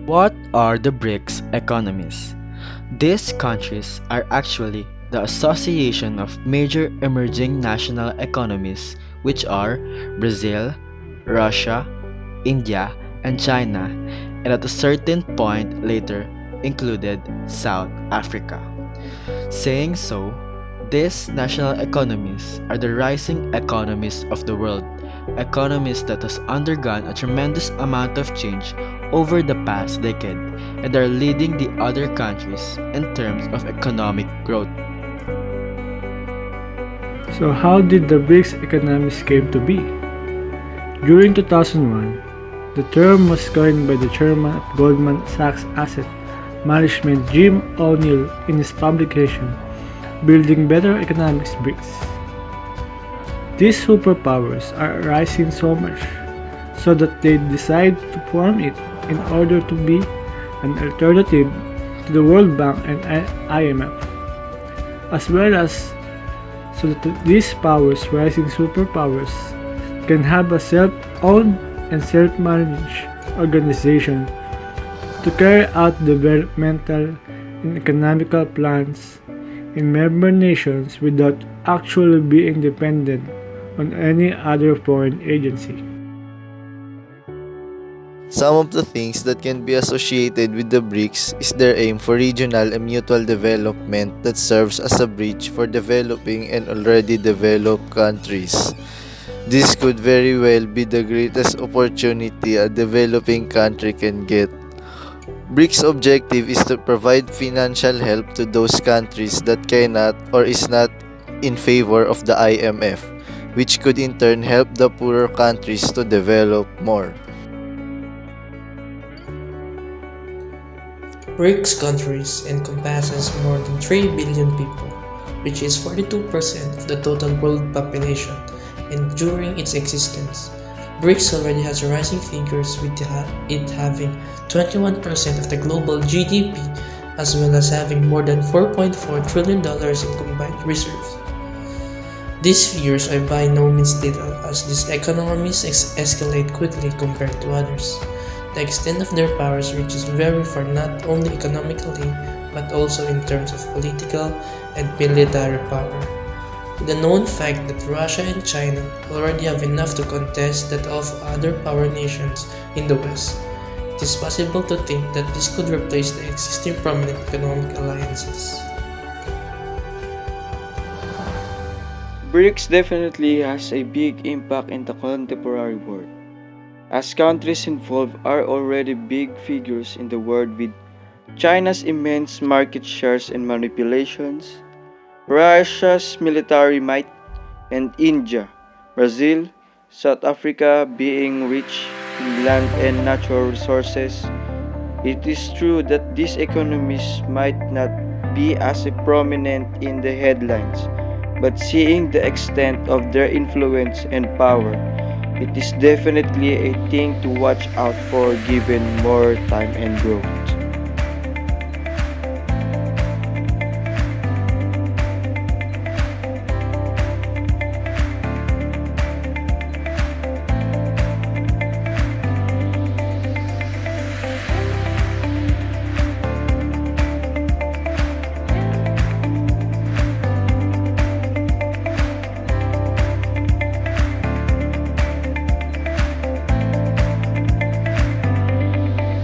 What are the BRICS economies? These countries are actually the association of major emerging national economies, which are Brazil, Russia, India, and China, and at a certain point later included South Africa. Saying so, these national economies are the rising economies of the world, economies that has undergone a tremendous amount of change over the past decade and are leading the other countries in terms of economic growth. So how did the BRICS economies came to be? During 2001, the term was coined by the chairman of Goldman Sachs Asset Management Jim O'Neill in his publication Building Better Economics BRICS. These superpowers are rising so much so that they decide to form it in order to be an alternative to the World Bank and IMF, as well as so that these rising superpowers, can have a self-owned and self-managed organization to carry out developmental and economical plans in member nations without actually being dependent on any other foreign agency. Some of the things that can be associated with the BRICS is their aim for regional and mutual development that serves as a bridge for developing and already developed countries. This could very well be the greatest opportunity a developing country can get. BRICS' objective is to provide financial help to those countries that cannot or is not in favor of the IMF, which could in turn help the poorer countries to develop more. BRICS countries encompasses more than 3 billion people, which is 42% of the total world population, and during its existence, BRICS already has rising figures with it having 21% of the global GDP as well as having more than $4.4 trillion in combined reserves. These figures are by no means little as these economies escalate quickly compared to others. The extent of their powers reaches very far not only economically but also in terms of political and military power. The known fact that Russia and China already have enough to contest that of other power nations in the West, it is possible to think that this could replace the existing prominent economic alliances. BRICS definitely has a big impact in the contemporary world, as countries involved are already big figures in the world with China's immense market shares and manipulations, Russia's military might, and India, Brazil, South Africa being rich in land and natural resources. It is true that these economies might not be as prominent in the headlines, but seeing the extent of their influence and power, it is definitely a thing to watch out for given more time and growth.